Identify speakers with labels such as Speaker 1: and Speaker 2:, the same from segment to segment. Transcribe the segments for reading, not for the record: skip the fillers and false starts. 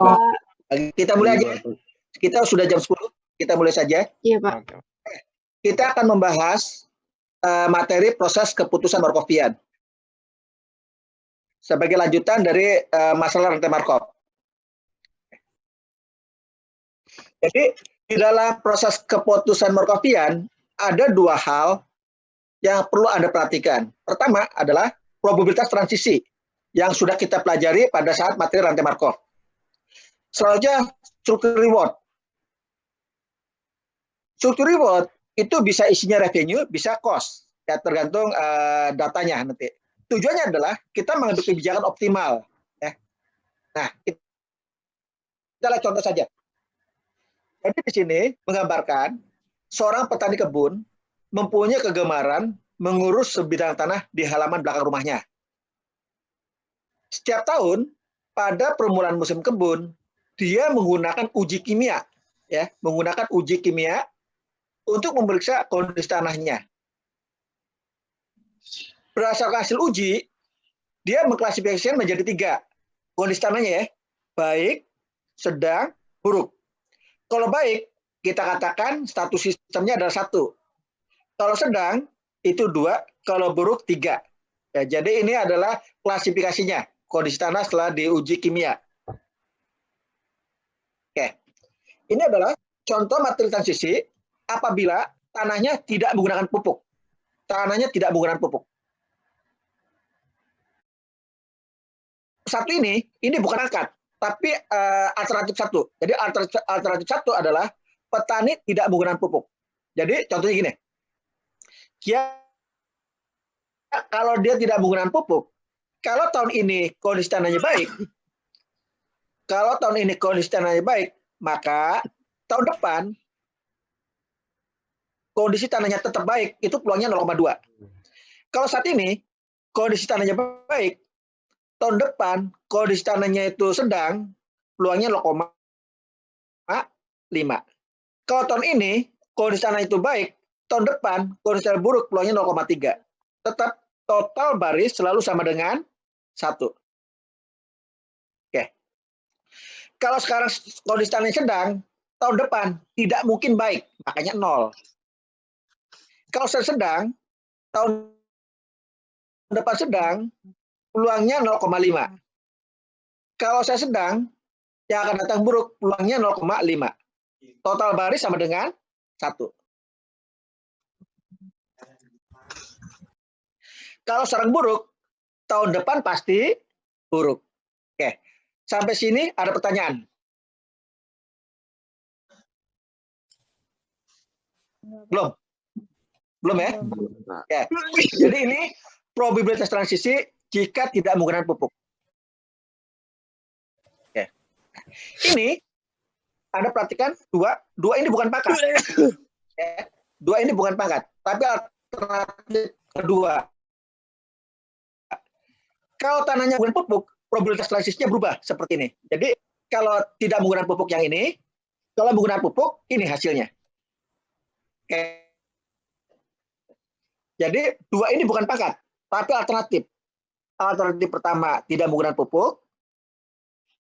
Speaker 1: Pak.
Speaker 2: Kita mulai aja. Kita sudah jam 10, kita mulai saja.
Speaker 1: Iya, Pak.
Speaker 2: Kita akan membahas materi proses keputusan Markovian sebagai lanjutan dari masalah rantai Markov. Jadi di dalam proses keputusan Markovian ada dua hal yang perlu Anda perhatikan. Pertama adalah probabilitas transisi yang sudah kita pelajari pada saat materi rantai Markov. Selanjutnya struktur reward. Struktur reward itu bisa isinya revenue, bisa cost, ya tergantung datanya nanti. Tujuannya adalah kita mengambil kebijakan optimal. Ya. Nah, kita lihat contoh saja. Jadi di sini menggambarkan seorang petani kebun mempunyai kegemaran mengurus sebidang tanah di halaman belakang rumahnya. Setiap tahun pada permulaan musim kebun dia menggunakan uji kimia, ya, menggunakan uji kimia untuk memeriksa kondisi tanahnya. Berdasarkan hasil uji, dia mengklasifikasikan menjadi 3 kondisi tanahnya, ya, baik, sedang, buruk. Kalau baik, kita katakan status sistemnya adalah 1. Kalau sedang, itu 2. Kalau buruk, 3. Ya, jadi ini adalah klasifikasinya, kondisi tanah setelah diuji kimia. Oke. Ini adalah contoh materi transisi apabila tanahnya tidak menggunakan pupuk. Tanahnya tidak menggunakan pupuk. Satu ini bukan akad, tapi alternatif 1. Jadi alternatif 1 adalah petani tidak menggunakan pupuk. Jadi contohnya gini, kalau dia tidak menggunakan pupuk, kalau tahun ini kondisi tanahnya baik, maka tahun depan kondisi tanahnya tetap baik, itu peluangnya 0,2. Kalau saat ini kondisi tanahnya baik, tahun depan kondisi tanahnya itu sedang, peluangnya 0,5. Kalau tahun ini kondisi tanah itu baik, tahun depan kondisi tanah buruk, peluangnya 0,3. Tetap total baris selalu sama dengan 1. Oke. Kalau sekarang kondisi tanahnya sedang, tahun depan tidak mungkin baik, makanya 0. Kalau sedang, tahun depan sedang, peluangnya 0,5. Kalau saya sedang, yang akan datang buruk, peluangnya 0,5. Total baris sama dengan 1. Kalau sedang buruk, tahun depan pasti buruk. Oke, sampai sini ada pertanyaan? Belum? Belum, ya? Oke. Jadi ini probabilitas transisi jika tidak menggunakan pupuk. Oke. Ini Anda perhatikan 2 ini bukan pangkat. 2 ini bukan pangkat, tapi alternatif kedua. Kalau tanahnya menggunakan pupuk, probabilitas transisinya berubah seperti ini. Jadi kalau tidak menggunakan pupuk yang ini, kalau menggunakan pupuk, ini hasilnya. Oke. Jadi 2 ini bukan pangkat, tapi alternatif. Alternatif pertama tidak menggunakan pupuk.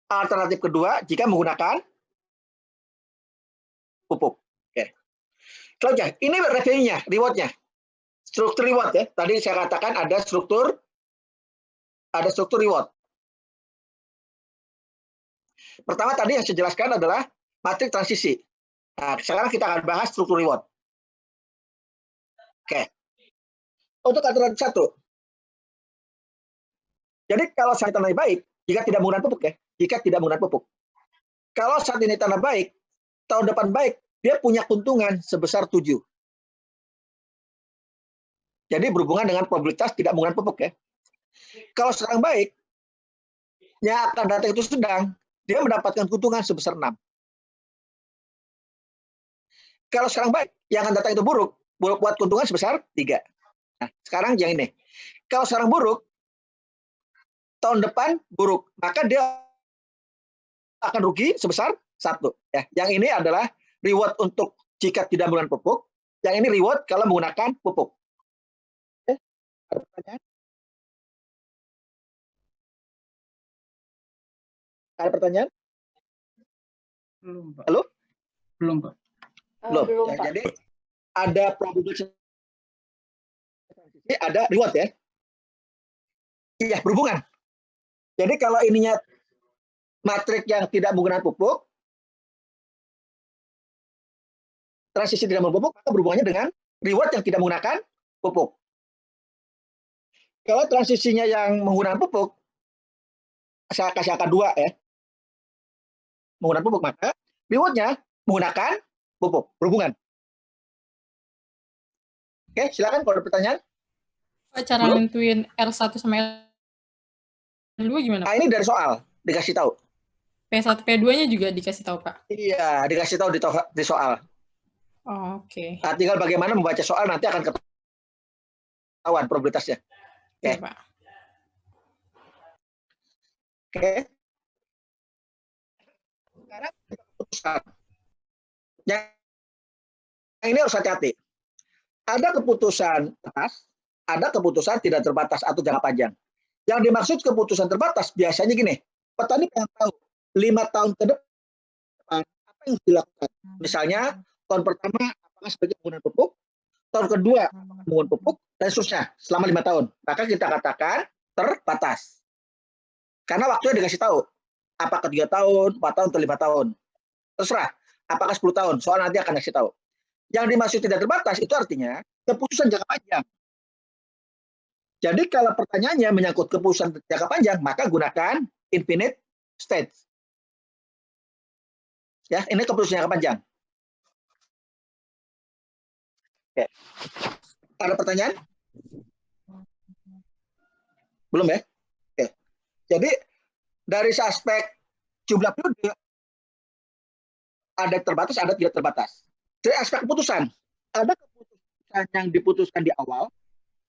Speaker 2: Alternatif kedua jika menggunakan pupuk. Oke. Selanjutnya, ini revenue-nya, reward-nya. Struktur reward, ya. Tadi saya katakan ada struktur reward. Pertama tadi yang saya jelaskan adalah matrik transisi. Nah, sekarang kita akan bahas struktur reward. Oke. Untuk alternatif 1. Jadi kalau saat tanah baik, jika tidak menggunakan pupuk, ya. Jika tidak menggunakan pupuk. Kalau saat ini tanah baik, tahun depan baik, dia punya keuntungan sebesar 7. Jadi berhubungan dengan probabilitas tidak menggunakan pupuk, ya. Kalau sedang baik, yang akan datang itu sedang, dia mendapatkan keuntungan sebesar 6. Kalau sekarang baik, yang akan datang itu buruk, buat keuntungan sebesar 3. Nah, sekarang yang ini. Kalau sekarang buruk, tahun depan buruk, maka dia akan rugi sebesar 1. Ya, yang ini adalah reward untuk jika tidak menggunakan pupuk. Yang ini reward kalau menggunakan pupuk. Ada pertanyaan? Ada pertanyaan?
Speaker 1: Belum, Pak.
Speaker 2: Halo?
Speaker 1: Belum, Pak.
Speaker 2: Belum.
Speaker 3: Belum,
Speaker 2: Ya,
Speaker 3: Pak.
Speaker 2: jadi ada probability, ada reward ya. Iya, berhubungan. Jadi kalau ininya matrik yang tidak menggunakan pupuk, transisi tidak menggunakan pupuk, maka berhubungannya dengan reward yang tidak menggunakan pupuk. Kalau transisinya yang menggunakan pupuk, saya kasih angka 2 ya, menggunakan pupuk, maka rewardnya menggunakan pupuk, berhubungan. Oke, silakan kalau ada pertanyaan.
Speaker 4: Pak, cara nentuin R1 sama R2 gimana?
Speaker 2: Nah, ini dari soal, dikasih tahu.
Speaker 4: P1, P2-nya juga dikasih tahu, Pak?
Speaker 2: Iya, dikasih tahu di soal.
Speaker 4: Oh, oke.
Speaker 2: Nah, tinggal bagaimana membaca soal, nanti akan ketahuan probabilitasnya. Oke.
Speaker 4: Iya, Pak.
Speaker 2: Oke. Sekarang keputusan. Yang ini harus hati-hati. Ada keputusan terbatas, ada keputusan tidak terbatas atau jangka panjang. Yang dimaksud keputusan terbatas biasanya gini, petani pengen tahu 5 tahun ke depan apa yang dilakukan. Misalnya tahun pertama apakah sebagai penggunaan pupuk, tahun kedua apakah menggunakan pupuk, dan seterusnya selama 5 tahun. Maka kita katakan terbatas. Karena waktunya dikasih tahu. Apakah 3 tahun, 4 tahun, atau 5 tahun. Terserah. Apakah 10 tahun. Soal nanti akan kasih tahu. Yang dimaksud tidak terbatas itu artinya keputusan jangka panjang. Jadi kalau pertanyaannya menyangkut keputusan jangka panjang, maka gunakan infinite state. Ya, ini keputusan jangka panjang. Oke. Ada pertanyaan? Belum ya? Oke. Jadi dari aspek jumlah periode ada terbatas, ada tidak terbatas. Dari aspek keputusan, ada keputusan yang diputuskan di awal,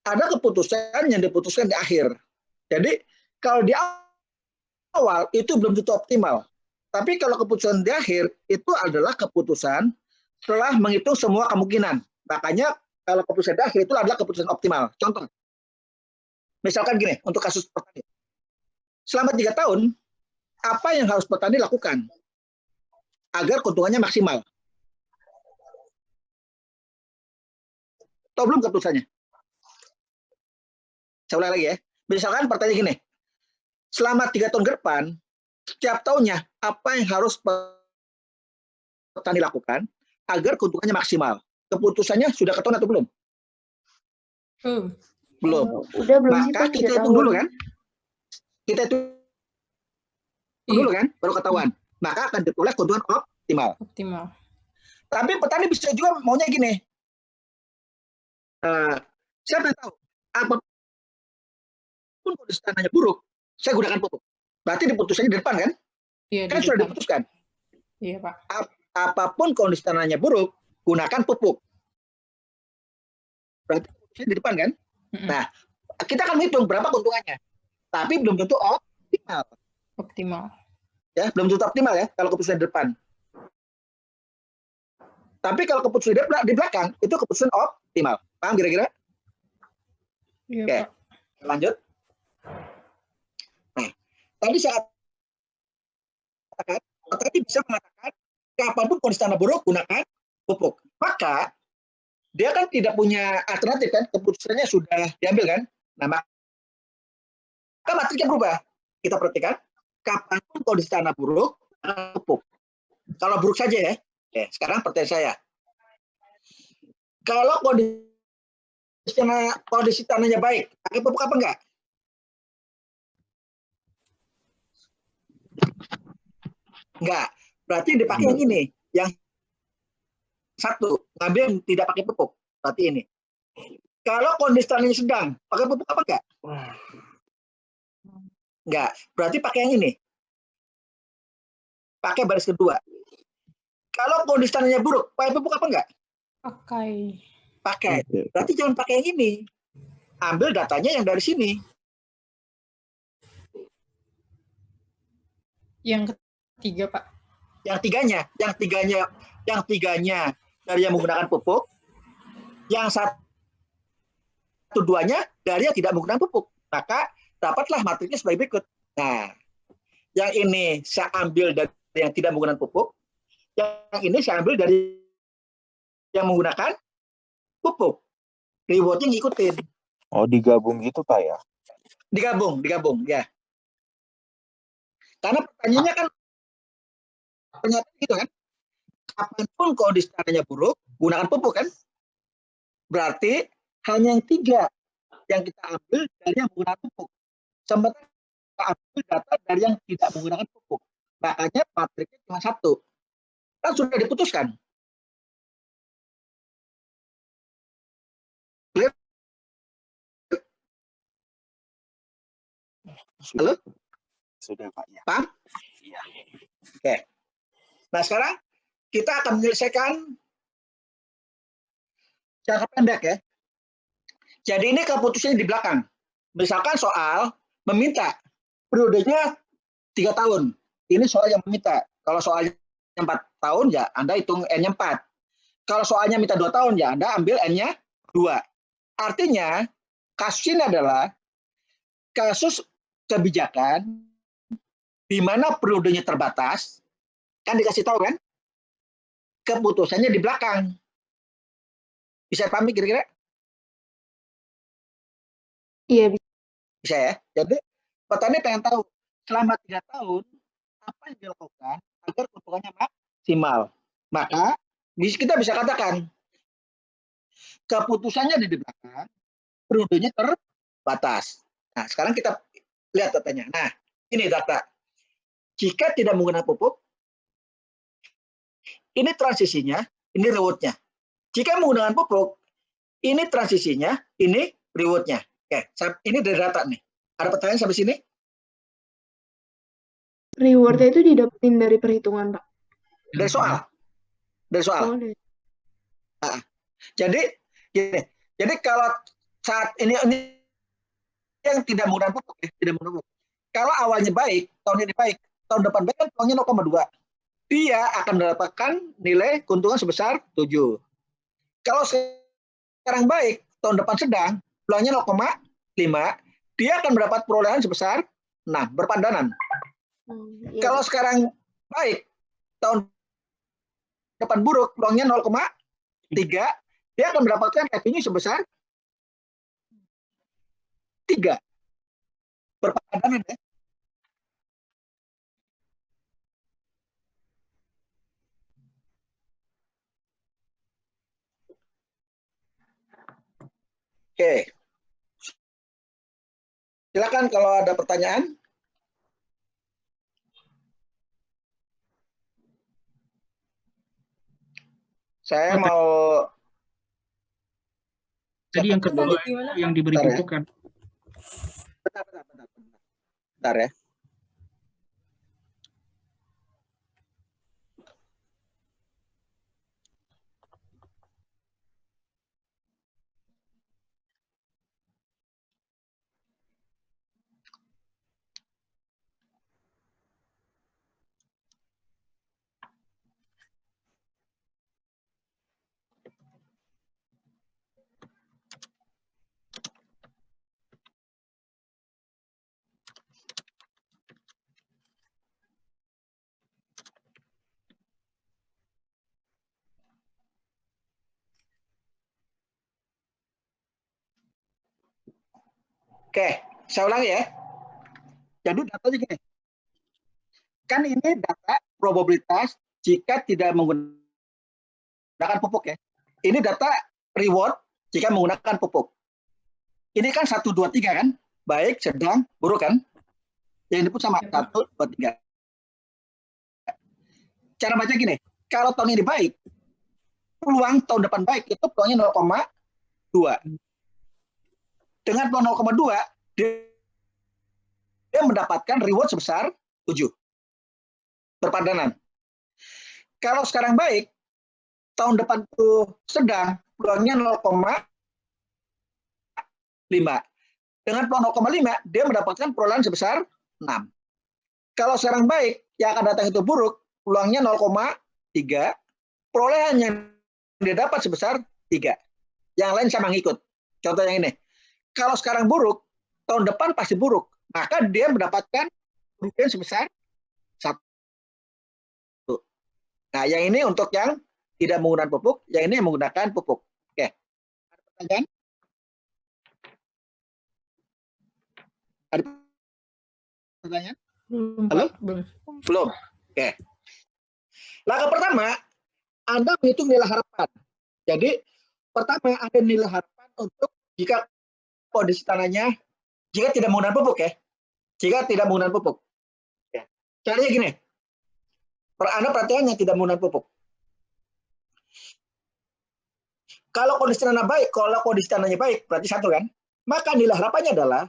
Speaker 2: ada keputusan yang diputuskan di akhir. Jadi kalau di awal itu belum tentu optimal. Tapi kalau keputusan di akhir itu adalah keputusan setelah menghitung semua kemungkinan. Makanya kalau keputusan di akhir itu adalah keputusan optimal. Contoh, misalkan gini, untuk kasus petani. Selama 3 tahun, apa yang harus petani lakukan agar keuntungannya maksimal? Tahu belum keputusannya? Saya ulang lagi ya. Misalkan pertanyaan gini, selama 3 tahun ke depan, setiap tahunnya apa yang harus petani lakukan agar keuntungannya maksimal? Keputusannya sudah ketahuan atau belum? Belum.
Speaker 3: Udah belum sih,
Speaker 2: Maka
Speaker 3: Pak,
Speaker 2: kita
Speaker 3: 3
Speaker 2: hitung
Speaker 3: tahun.
Speaker 2: dulu kan? Kita hitung dulu kan, baru ketahuan. Maka akan diperoleh keuntungan optimal.
Speaker 4: Optimal.
Speaker 2: Tapi petani bisa juga maunya gini. Siapa yang tahu? Apapun kondisi tanahnya buruk, saya gunakan pupuk. Berarti diputusannya di depan kan?
Speaker 4: Iya,
Speaker 2: Kan
Speaker 4: di
Speaker 2: sudah
Speaker 4: depan.
Speaker 2: diputuskan.
Speaker 4: Iya, Pak.
Speaker 2: Apapun kondisi tanahnya buruk, gunakan pupuk. Berarti keputusannya di depan kan? Nah, kita akan menghitung berapa keuntungannya. Tapi belum tentu optimal.
Speaker 4: Optimal.
Speaker 2: Ya, belum tentu optimal ya kalau keputusan di depan. Tapi kalau keputusan di belakang, itu keputusan optimal. Paham kira-kira?
Speaker 4: Iya,
Speaker 2: Oke.
Speaker 4: Pak.
Speaker 2: Lanjut. Nah, tadi saya katakan, tadi bisa mengatakan kapanpun kondisi tanah buruk gunakan pupuk. Maka dia kan tidak punya alternatif kan, keputusannya sudah diambil kan. Nah, maka matriknya berubah. Kita perhatikan, kapanpun kondisi tanah buruk gunakan pupuk. Kalau buruk saja ya. Oke, sekarang pertanyaan saya. Kalau kondisi tanahnya baik, pakai pupuk apa enggak? Enggak. Berarti dipakai yang ini. Yang satu, ngambil yang tidak pakai pupuk. Berarti ini. Kalau kondisi tanahnya sedang, pakai pupuk apa enggak? Enggak. Berarti pakai yang ini. Pakai baris kedua. Kalau kondisi tanahnya buruk, pakai pupuk apa enggak?
Speaker 4: Pakai.
Speaker 2: Pakai. Berarti jangan pakai yang ini. Ambil datanya yang dari sini.
Speaker 4: Yang ketiga, Pak.
Speaker 2: Yang tiganya dari yang menggunakan pupuk, yang satu duanya dari yang tidak menggunakan pupuk. Maka dapatlah matriknya sebagai berikut. Nah, yang ini saya ambil dari yang tidak menggunakan pupuk, Yang ini saya ambil dari yang menggunakan pupuk. Rewardnya ngikutin.
Speaker 1: Oh, digabung gitu Pak ya?
Speaker 2: Digabung ya. Karena pertanyaannya kan pernyataan gitu kan. Kapanpun kondisi tanahnya buruk, gunakan pupuk kan. Berarti hanya yang 3 yang kita ambil dari yang menggunakan pupuk. Sementara kita ambil data dari yang tidak menggunakan pupuk. Makanya matriknya cuma 1. Kan sudah diputuskan. Halo?
Speaker 1: Sudah Pak ya.
Speaker 2: Paham?
Speaker 1: Iya.
Speaker 2: Oke. Nah sekarang kita akan menyelesaikan jangka pendek ya. Jadi ini keputusannya di belakang. Misalkan soal meminta periodenya 3 tahun. Ini soal yang meminta. Kalau soalnya 4 tahun ya Anda hitung N-nya 4. Kalau soalnya minta 2 tahun ya Anda ambil N-nya 2. Artinya kasus ini adalah kasus kebijakan di mana periodenya terbatas. Kan dikasih tahu kan? Keputusannya di belakang. Bisa pahami kira-kira?
Speaker 3: Iya,
Speaker 2: Bisa ya. Jadi petani pengen tahu selama 3 tahun apa yang dilakukan agar keuntungannya maksimal. Maka kita bisa katakan keputusannya di belakang, periodenya terbatas. Nah, sekarang kita lihat datanya. Nah, ini data. Jika tidak menggunakan pupuk, ini transisinya, ini rewardnya. Jika menggunakan pupuk, ini transisinya, ini rewardnya. Oke, ini dari data nih. Ada pertanyaan sampai sini?
Speaker 3: rewardnya itu didapetin dari perhitungan, Pak.
Speaker 2: Dari soal. Dari soal.
Speaker 3: Oh, dari-
Speaker 2: Jadi, gini. Jadi kalau saat ini yang tidak menggunakan pupuk, tidak menggunakan pupuk. Kalau awalnya baik, tahun ini baik, tahun depan baik kan peluangnya 0,2. Dia akan mendapatkan nilai keuntungan sebesar 7. Kalau sekarang baik, tahun depan sedang, peluangnya 0,5, dia akan mendapat perolehan sebesar 6, berpandanan.
Speaker 3: iya,
Speaker 2: Kalau
Speaker 3: Pak.
Speaker 2: sekarang baik, tahun depan buruk, peluangnya 0,3, dia akan mendapatkan revenue sebesar 3. Berpandanan ya. Oke. Silakan kalau ada pertanyaan. Saya mau
Speaker 5: Tadi yang kedua
Speaker 4: Tadi gimana,
Speaker 5: yang
Speaker 4: Pak?
Speaker 5: diberi
Speaker 2: Bentar ya.
Speaker 5: pupuk kan.
Speaker 2: Bentar ya. Oke, saya ulangi ya. Jadi datanya gini. Kan ini data probabilitas jika tidak menggunakan pupuk ya. Ini data reward jika menggunakan pupuk. Ini kan 1, 2, 3 kan? Baik, sedang, buruk kan? Yang input sama 1, 2, 3. Cara baca gini. Kalau tahun ini baik, peluang tahun depan baik itu peluangnya 0,2. Dengan peluang 0,2, dia mendapatkan reward sebesar 7. Berpandanan. Kalau sekarang baik, tahun depan itu sedang, peluangnya 0,5. Dengan peluang 0,5, dia mendapatkan perolehan sebesar 6. Kalau sekarang baik, yang akan datang itu buruk, peluangnya 0,3, perolehan yang dia dapat sebesar 3. Yang lain sama ngikut. Contoh yang ini. Kalau sekarang buruk, tahun depan pasti buruk. Maka dia mendapatkan kerugian sebesar 1. Nah, yang ini untuk yang tidak menggunakan pupuk, yang ini yang menggunakan pupuk. Oke. Ada pertanyaan? Ada pertanyaan?
Speaker 4: Belum,
Speaker 2: Halo?
Speaker 4: Pak. Belum.
Speaker 2: Belum. Oke. Langkah pertama, Anda menghitung nilai harapan. Jadi, pertama ada nilai harapan untuk jika kondisi tanahnya, jika tidak menggunakan pupuk ya. Jika tidak menggunakan pupuk. Ya. Caranya gini. Anda perhatikan yang tidak menggunakan pupuk. Kalau kondisi tanahnya baik, berarti 1 kan? Maka nilai harapannya adalah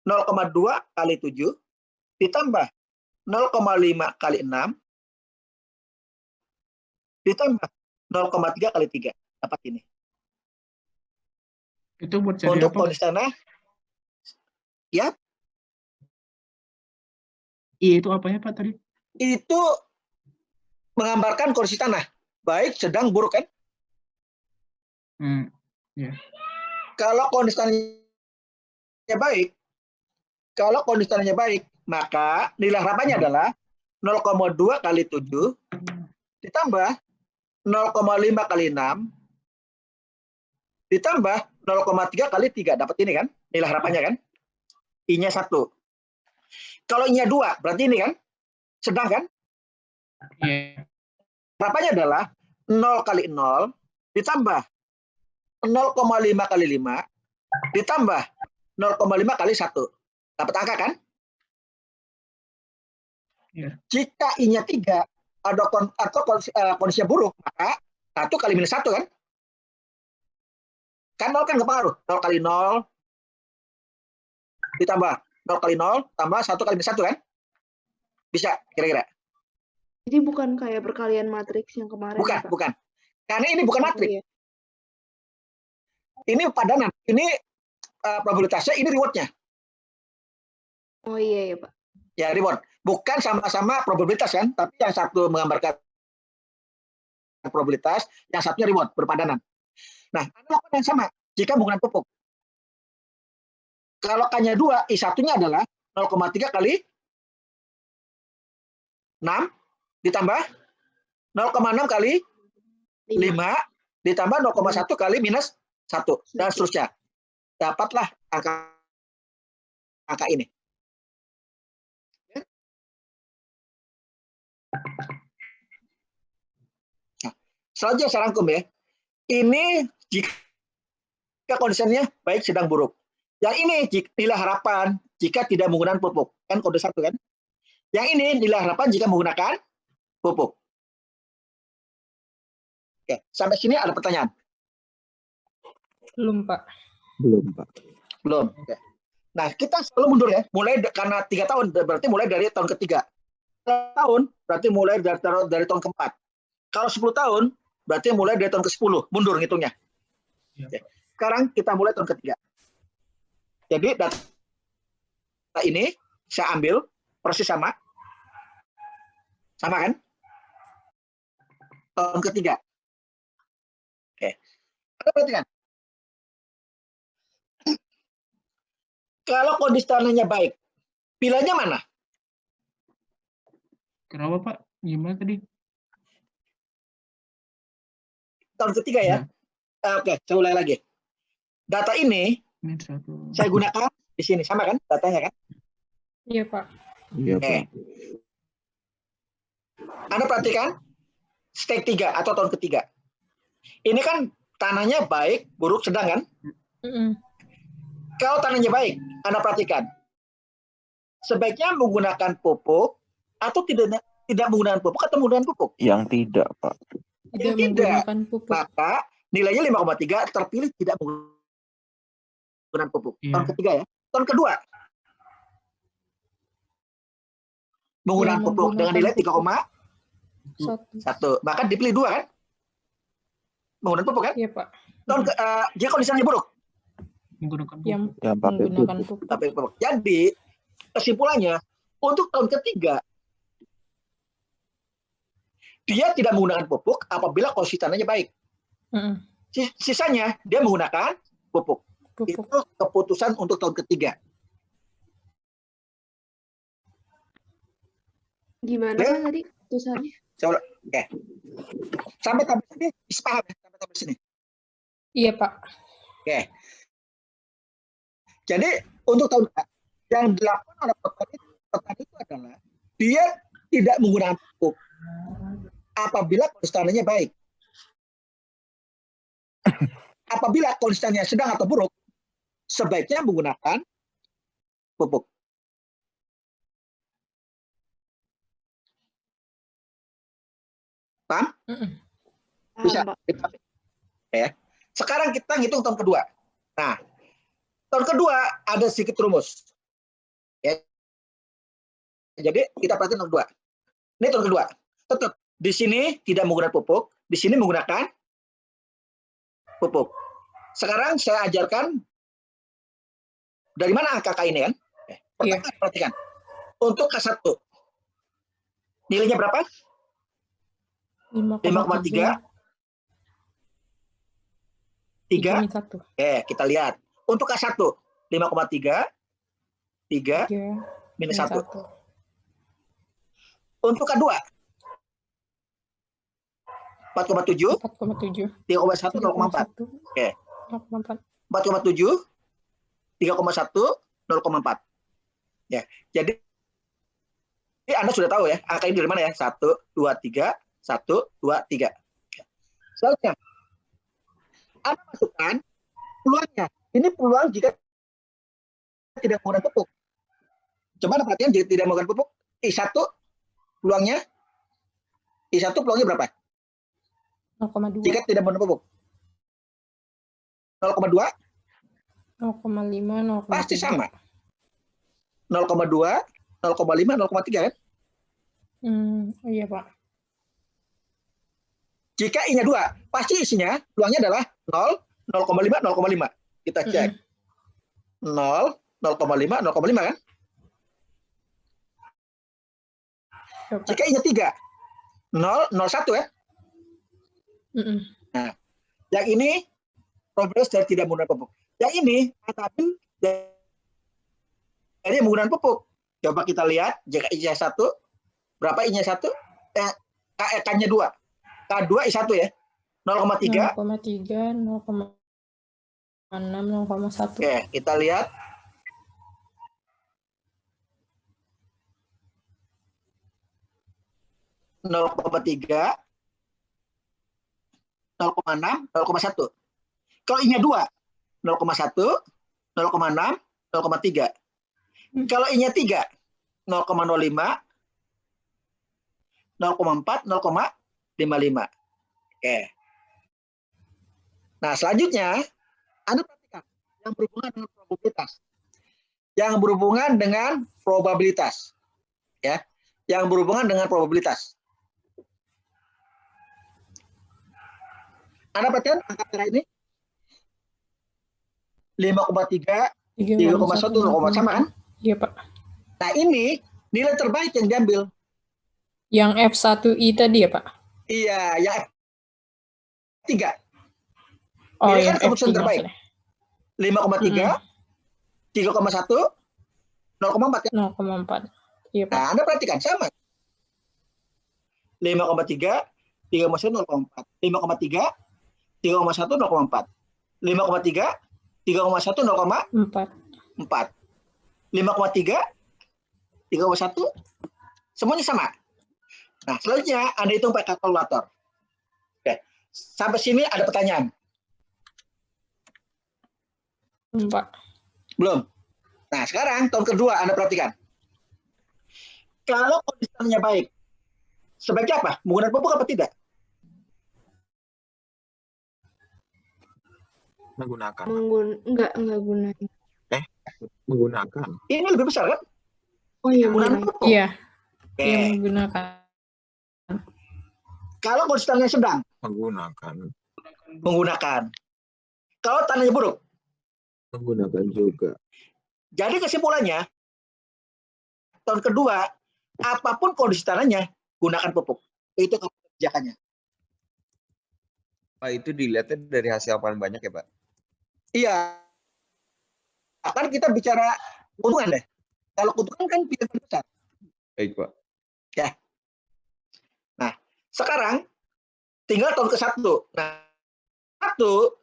Speaker 2: 0,2 kali 7 ditambah 0,5 kali 6 ditambah 0,3 kali 3. Dapat ini.
Speaker 5: Itu buat cari
Speaker 2: Untuk
Speaker 5: apa?
Speaker 2: kondisi tanah, ya,
Speaker 5: Iya, itu apanya Pak tadi?
Speaker 2: itu menggambarkan kondisi tanah. Baik, sedang, buruk kan? Kalau kondisi tanahnya baik, maka nilai harapannya adalah 0,2 kali 7 ditambah 0,5 kali 6 ditambah 0,3 kali 3. Dapat ini kan? Nilai harapannya kan? I-nya 1. Kalau I-nya 2, berarti ini kan? Sedang kan?
Speaker 5: Iya.
Speaker 2: Harapannya adalah 0 kali 0 ditambah 0,5 kali 5 ditambah 0,5 kali 1. Dapat angka kan?
Speaker 5: Iya.
Speaker 2: Jika I-nya 3 atau kondisinya buruk, maka 1 kali minus 1 kan? Kan 0 kan nggak pengaruh. 0 kali 0 ditambah 0 kali 0 tambah 1 kali minus 1 kan? Bisa kira-kira?
Speaker 3: Jadi bukan kayak perkalian matriks yang kemarin
Speaker 2: Bukan,
Speaker 3: ya, Pak?
Speaker 2: bukan. Karena ini bukan
Speaker 3: Oh,
Speaker 2: matriks.
Speaker 3: iya.
Speaker 2: Ini padanan. Ini probabilitasnya, ini reward-nya.
Speaker 3: Oh iya ya, Pak.
Speaker 2: Ya, reward. Bukan sama-sama probabilitas kan, tapi yang satu menggambarkan probabilitas, yang satunya reward, berpadanan. Nah, Anda lakukan yang sama jika menggunakan pupuk. Kalau K-nya 2, I1-nya adalah 0,3 kali 6 ditambah 0,6 kali 5 ditambah 0,1 kali minus 1 dan seterusnya. Dapatlah angka ini. Nah, selanjutnya saya rangkum ya. Ini jika kondisinya baik, sedang, buruk. Yang ini nilai harapan jika tidak menggunakan pupuk. Kan kode 1 kan? Yang ini nilai harapan jika menggunakan pupuk. Oke, sampai sini ada pertanyaan?
Speaker 4: Belum, Pak.
Speaker 1: Belum, Pak.
Speaker 2: Belum. Oke. Nah, kita selalu mundur ya. Mulai karena 3 tahun, berarti mulai dari tahun ketiga. 3 tahun, berarti mulai dari tahun keempat. Kalau 10 tahun, berarti mulai dari tahun ke-10. Mundur ngitungnya. Oke. Sekarang kita mulai tahun ketiga. Jadi data ini saya ambil persis sama. Sama kan? Tahun ketiga. Oke. Ada perhatikan. Kalau kondisi tanahnya baik, pilihannya mana?
Speaker 5: Kenapa Pak? Gimana tadi?
Speaker 2: Tahun ketiga ya? Oke, saya ulang lagi. Data ini
Speaker 5: Minus 1.
Speaker 2: saya gunakan di sini. Sama kan datanya kan?
Speaker 4: Iya, Pak.
Speaker 1: Iya,
Speaker 2: Oke.
Speaker 1: Pak.
Speaker 2: Anda perhatikan stage 3 atau tahun ketiga. Ini kan tanahnya baik, buruk, sedang kan? Kalau tanahnya baik, Anda perhatikan. Sebaiknya menggunakan pupuk atau tidak menggunakan pupuk atau menggunakan pupuk?
Speaker 1: Yang tidak, Pak.
Speaker 4: Tidak
Speaker 2: Tidak.
Speaker 4: menggunakan pupuk.
Speaker 2: Maka nilainya 5,3 terpilih tidak menggunakan pupuk.
Speaker 5: Iya.
Speaker 2: Tahun ketiga ya. Tahun kedua menggunakan
Speaker 4: Ya,
Speaker 2: pupuk dengan nilai
Speaker 4: menggunakan
Speaker 2: 3,1. Bahkan dipilih 2 kan? Menggunakan pupuk kan?
Speaker 4: Iya, Pak.
Speaker 2: Jika kondisinya buruk.
Speaker 5: Menggunakan pupuk.
Speaker 4: Yang
Speaker 1: Yang pakai
Speaker 4: menggunakan
Speaker 1: pupuk.
Speaker 4: pupuk.
Speaker 2: Tapi pupuk. Jadi kesimpulannya untuk tahun ketiga dia tidak menggunakan pupuk apabila kondisi tanahnya baik. Sisanya dia menggunakan pupuk. Itu keputusan untuk tahun ketiga.
Speaker 3: Gimana
Speaker 2: Ya.
Speaker 3: Pak tadi keputusannya?
Speaker 2: Oke. Sampai tabel sini bisa paham ya? Sampai tabel sini.
Speaker 4: Iya, Pak.
Speaker 2: Oke. Jadi untuk tahun yang dilakukan oleh petani itu adalah dia tidak menggunakan pupuk apabila kondisi tanahnya baik. Apabila kondisi tanahnya sedang atau buruk, sebaiknya menggunakan pupuk. Paham? Bisa.
Speaker 3: Paham, Pak.
Speaker 2: Ya. Sekarang kita ngitung tahun kedua. Nah, tahun kedua ada sedikit rumus. Ya. Jadi kita perhatikan tahun kedua. Ini tahun kedua. Tetap di sini tidak menggunakan pupuk, di sini menggunakan pupuk. Sekarang saya ajarkan dari mana angka K ini kan? Pertama perhatikan. Untuk K1 nilainya berapa? 5,3. 3. Kita lihat. Untuk K1 5,3. 3 minus 1. Untuk K2 4,7. 3,1 0,4. Oke. 4,7 3,1 0,4. Ya. Jadi Anda sudah tahu ya, angka ini dari mana ya? 1 2 3 1 2 3. Selanjutnya Anda masukkan peluangnya. Ini peluang jika tidak menggunakan pupuk. Coba Anda perhatikan jika tidak menggunakan pupuk, I1 peluangnya berapa?
Speaker 4: 0,2.
Speaker 2: Jika tidak menggunakan pupuk. 0,2?
Speaker 4: 0,5, 0,3.
Speaker 2: Pasti sama. 0,2, 0,5, 0,3 kan?
Speaker 4: Iya, Pak.
Speaker 2: Jika I-nya 2, pasti isinya peluangnya adalah 0, 0,5, 0,5. Kita cek. 0, 0,5, 0,5 kan? Jika I-nya 3, 0, 0,1 ya? Nah, yang ini progres dari tidak menggunakan pupuk. Yang ini tadi dari menggunakan pupuk. Coba kita lihat, jika I-nya 1, berapa I-nya 1? K-nya 2. K2 I1 ya. 0,3.
Speaker 4: 0,3, 0,6, 0,1.
Speaker 2: Oke, kita lihat. Nol 0,3, 0,6, 0,1. Kalau I-nya 2, 0,1, 0,6, 0,3. Kalau I-nya 3, 0,05, 0,4, 0,55. Oke. Nah, selanjutnya, Anda perhatikan yang berhubungan dengan probabilitas. Yang berhubungan dengan probabilitas. Ya. Yang berhubungan dengan probabilitas. Anda perhatikan angka merah ini? 5,3, 3,1, 0, sama kan?
Speaker 4: Iya, Pak.
Speaker 2: Nah, ini nilai terbaik yang diambil.
Speaker 4: Yang F1I tadi ya, Pak?
Speaker 2: Iya, yang F3.
Speaker 4: Oh,
Speaker 2: ini
Speaker 4: yang
Speaker 2: kan keputusan
Speaker 4: F3
Speaker 2: terbaik. 5,3, 3,1, 0,4 ya?
Speaker 4: 0,4. Iya, Pak.
Speaker 2: Nah, Anda perhatikan sama. 5,3, 3,1, 0,4. 5,3, 3,1, 0,4. 5,3, 3,1, 0,4. 5,3, 3,1, semuanya sama. Nah, selanjutnya Anda hitung pakai kalkulator. Oke. Sampai sini ada pertanyaan?
Speaker 4: Pak.
Speaker 2: Belum. Nah, sekarang tahun kedua Anda perhatikan. Kalau kondisinya baik, sebaiknya apa? Menggunakan pupuk apa tidak?
Speaker 1: Menggunakan.
Speaker 3: Enggak gunain.
Speaker 1: Menggunakan.
Speaker 2: Ini lebih besar kan?
Speaker 3: Oh iya,
Speaker 2: Menggunakan
Speaker 3: gunain.
Speaker 2: pupuk.
Speaker 4: Iya.
Speaker 2: Oke.
Speaker 4: Yang menggunakan.
Speaker 2: Kalau kondisi tanahnya sedang, menggunakan. Kalau tanahnya buruk,
Speaker 1: Menggunakan juga.
Speaker 2: jadi kesimpulannya, tahun kedua, apapun kondisi tanahnya, gunakan pupuk. Itu kebijakannya.
Speaker 6: Pak, itu dilihatnya dari hasil paling banyak ya, Pak?
Speaker 2: Iya. Kan kita bicara keuntungan deh. Kalau keuntungan kan pilihan besar.
Speaker 6: Baik, Pak.
Speaker 2: Ya. Nah, sekarang tinggal tahun ke-1. Nah, satu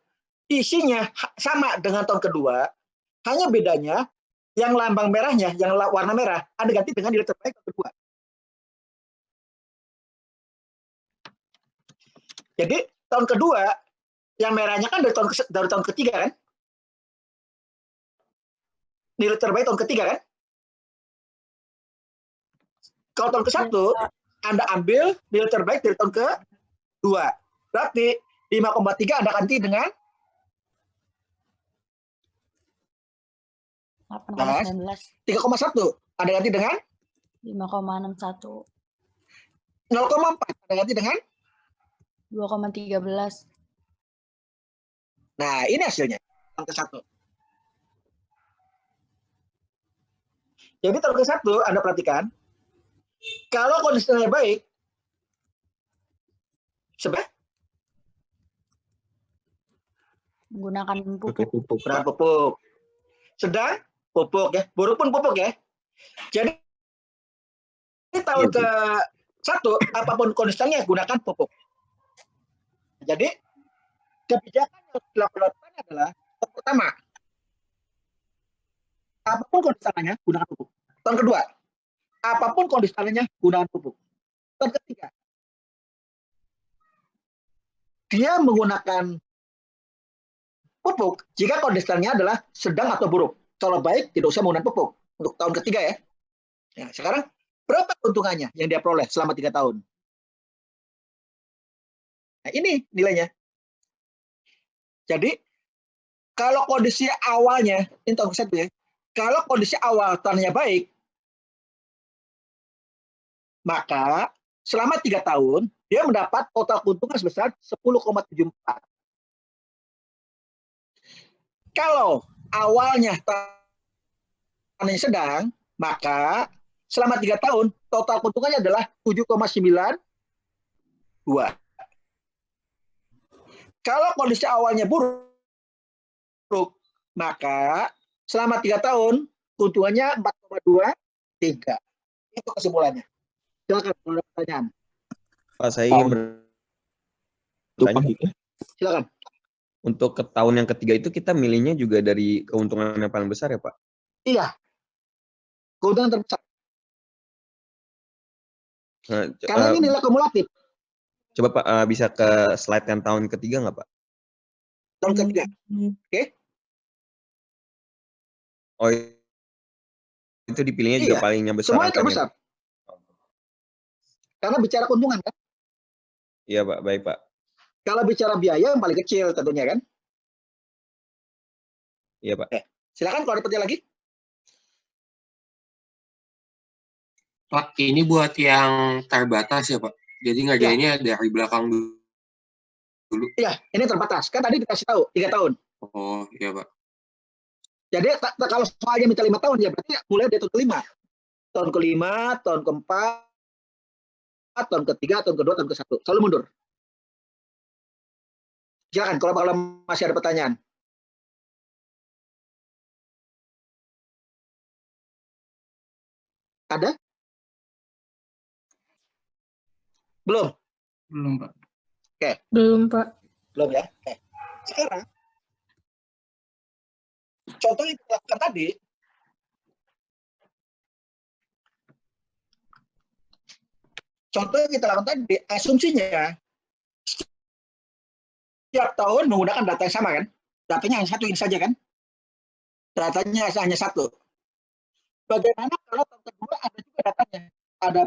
Speaker 2: isinya sama dengan tahun kedua, hanya bedanya yang lambang merahnya, yang warna merah, ada ganti dengan nilai terbaik tahun kedua. Jadi tahun kedua, yang merahnya kan dari tahun ketiga kan? Nilai terbaik tahun ketiga kan? Kalau tahun ke-1, Anda ambil nilai terbaik dari tahun ke-2. Berarti 5,3 Anda ganti dengan
Speaker 7: 8,19.
Speaker 2: 3,1. Anda ganti dengan
Speaker 7: 5,61.
Speaker 2: 0,4. Anda ganti dengan
Speaker 7: 2,13.
Speaker 2: Nah, ini hasilnya. Tahun ke-1. Jadi tahun ke-1 Anda perhatikan, kalau kondisinya baik,
Speaker 7: Menggunakan
Speaker 1: Pakai
Speaker 7: pupuk.
Speaker 1: pupuk,
Speaker 2: berat
Speaker 1: Pak.
Speaker 2: pupuk. Sedang pupuk ya, buruk pun pupuk ya. Jadi ini tahun ke-1 apapun kondisinya gunakan pupuk. Jadi kebijakan yang dilakukan adalah tahun pertama, apapun kondisinya gunakan pupuk. Tahun kedua, apapun kondisinya gunakan pupuk. Tahun ketiga, dia menggunakan pupuk jika kondisinya adalah sedang atau buruk. Kalau baik, tidak usah menggunakan pupuk. Untuk tahun ketiga ya. Nah, sekarang berapa keuntungannya yang dia peroleh selama 3 tahun? Nah, ini nilainya. Jadi, kalau kondisi awalnya, ini tahun ke-1 ya, kalau kondisi awal tanahnya baik, maka selama 3 tahun, dia mendapat total keuntungan sebesar 10,74. Kalau awalnya tanahnya sedang, maka selama 3 tahun, total keuntungannya adalah 7,92. Kalau kondisi awalnya buruk, maka selama 3 tahun, keuntungannya 4,23. Itu kesimpulannya. Silakan kalau ada pertanyaan.
Speaker 6: Pak, saya ingin bertanya.
Speaker 2: Silakan.
Speaker 6: Untuk ke tahun yang ketiga itu kita milihnya juga dari keuntungan yang paling besar ya, Pak?
Speaker 2: Iya. Keuntungan terbesar.
Speaker 6: Nah,
Speaker 2: Karena ini nilai kumulatif.
Speaker 6: coba Pak bisa ke slide yang tahun ketiga nggak Pak?
Speaker 2: Tahun ketiga. Oke.
Speaker 6: Oh, itu dipilihnya juga
Speaker 2: Iya.
Speaker 6: palingnya besar.
Speaker 2: Semuanya terbesar. Karena bicara keuntungan kan.
Speaker 6: Iya Pak, baik Pak.
Speaker 2: Kalau bicara biaya yang paling kecil tentunya kan.
Speaker 6: Iya Pak.
Speaker 2: Silakan kalau ada pertanyaan lagi.
Speaker 8: Pak, ini buat yang terbatas ya Pak. Jadi ngerjainnya dari belakang dulu.
Speaker 2: Iya, ini terbatas. Kan tadi dikasih tahu 3 tahun.
Speaker 8: Oh, iya Pak.
Speaker 2: Jadi kalau soalnya minta 5 tahun ya berarti mulai dari tahun ke-5. Tahun ke-5, tahun ke-4, tahun ke-3, tahun ke-2, tahun ke-1. Selalu mundur. Silakan kalau masih ada pertanyaan. Ada? Belum?
Speaker 5: Belum, Pak.
Speaker 4: Belum, Pak.
Speaker 2: Belum ya? Oke. Sekarang contoh yang kita lakukan tadi, asumsinya setiap tahun menggunakan data yang sama kan? Datanya hanya satu ini saja kan? Datanya hanya satu. Bagaimana kalau tahun kedua ada juga datanya? Ada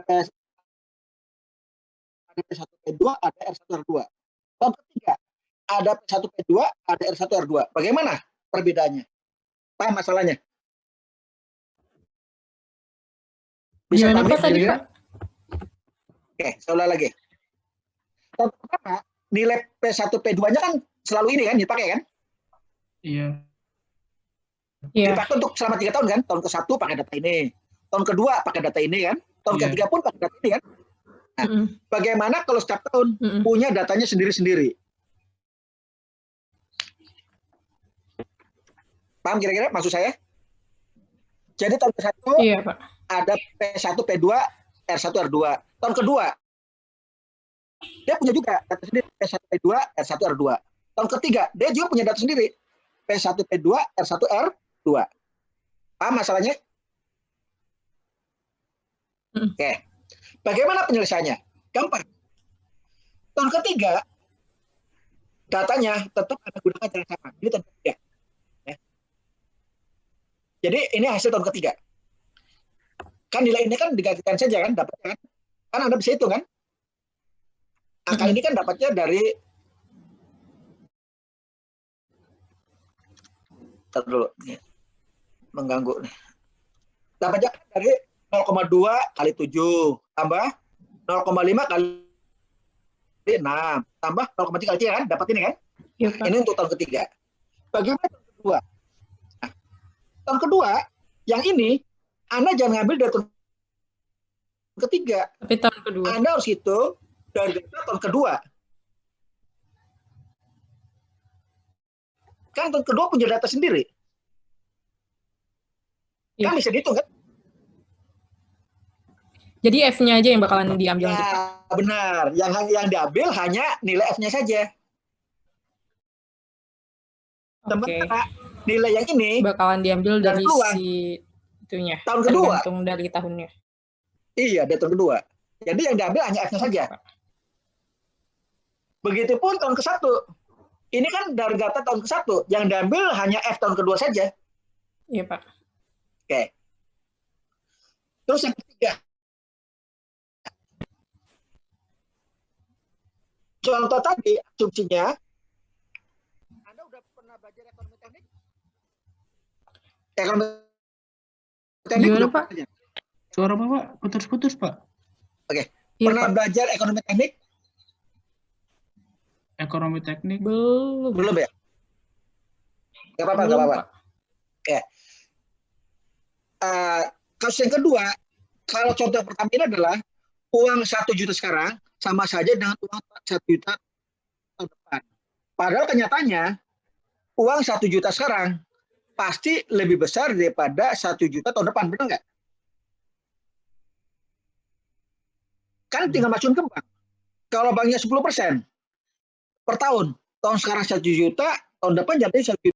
Speaker 2: P1P2, ada R1R2. Tahun ketiga ada P1P2, ada R1R2. Bagaimana perbedaannya? Paham masalahnya? Bisa
Speaker 4: Gimana
Speaker 2: pahami?
Speaker 4: Pak tadi, Pak?
Speaker 2: Oke, saya ulang lagi. Tahun pertama, nilai P1P2-nya kan selalu ini kan dipakai kan?
Speaker 5: Iya.
Speaker 4: Iya.
Speaker 2: Dipakai untuk selama 3 tahun kan? Tahun ke-1 pakai data ini. Tahun kedua pakai data ini kan? Tahun
Speaker 5: Iya.
Speaker 2: ketiga pun pakai data ini kan? Nah, bagaimana kalau setiap tahun punya datanya sendiri-sendiri? Paham kira-kira maksud saya? Jadi tahun ke-1
Speaker 4: Iya, Pak.
Speaker 2: ada P1, P2, R1, R2. Tahun kedua dia punya juga data sendiri P1 P2 R1 R2. Tahun ketiga dia juga punya data sendiri P1 P2 R1 R2. Paham masalahnya? Oke. Bagaimana penyelesaiannya? Gampang. Tahun ketiga datanya tetap Anda gunakan cara sama. Ini tahun ketiga. Ya. Jadi ini hasil tahun ketiga. Kan nilai ini kan digantikan saja kan dapatnya kan? Kan Anda bisa hitung kan? Angka ini kan dapatnya dari Ntar dulu nih. Mengganggu nih. Dapatnya dari 0,2 kali 7 tambah 0,5 kali 6 tambah 0,3 kali 3 kan? Dapat ini kan?
Speaker 4: Iya, Pak.
Speaker 2: Ini untuk tahun ketiga. Bagaimana tahun kedua? Nah, tahun kedua, yang ini Anda jangan ngambil dari tahun ketiga.
Speaker 4: Tapi tahun kedua.
Speaker 2: Anda harus hitung dari data tahun kedua. Kan tahun kedua punya data sendiri.
Speaker 4: Iya.
Speaker 2: Kan bisa dihitung kan?
Speaker 4: Jadi F-nya aja yang bakalan diambil nanti, Pak.
Speaker 2: Ya, benar. Yang diambil hanya nilai F-nya saja.
Speaker 4: Oke.
Speaker 2: Sementara nilai yang ini
Speaker 4: Bakalan diambil dari
Speaker 2: keluar.
Speaker 4: si itunya.
Speaker 2: Tahun kedua.
Speaker 4: Tergantung dari tahunnya.
Speaker 2: Iya, dari tahun kedua. Jadi yang diambil hanya F-nya saja. Begitupun tahun ke-1. Ini kan dari data tahun ke-1. Yang diambil hanya F tahun kedua saja.
Speaker 4: Iya, Pak.
Speaker 2: Oke. Terus yang ketiga. Contoh tadi, asumsinya, Anda udah pernah belajar ekonomi teknik? Ekonomi teknik
Speaker 4: Gimana,
Speaker 2: udah
Speaker 4: Pak?
Speaker 2: belajar?
Speaker 5: Suara Bapak putus-putus, Pak.
Speaker 4: Iya,
Speaker 2: Pernah
Speaker 4: Pak.
Speaker 2: belajar ekonomi teknik?
Speaker 5: Ekonomi teknik.
Speaker 4: Belum.
Speaker 2: Belum ya? Gak apa-apa,
Speaker 4: Belum,
Speaker 2: gak apa-apa.
Speaker 4: Pak.
Speaker 2: Kasus yang kedua, kalau contoh pertama ini adalah uang 1 juta sekarang sama saja dengan uang 1 juta tahun depan. Padahal kenyataannya uang 1 juta sekarang pasti lebih besar daripada 1 juta tahun depan, benar nggak? Kan tinggal masukin ke bank. Kalau banknya 10% per tahun sekarang 1 juta, tahun depan jadi 1 juta.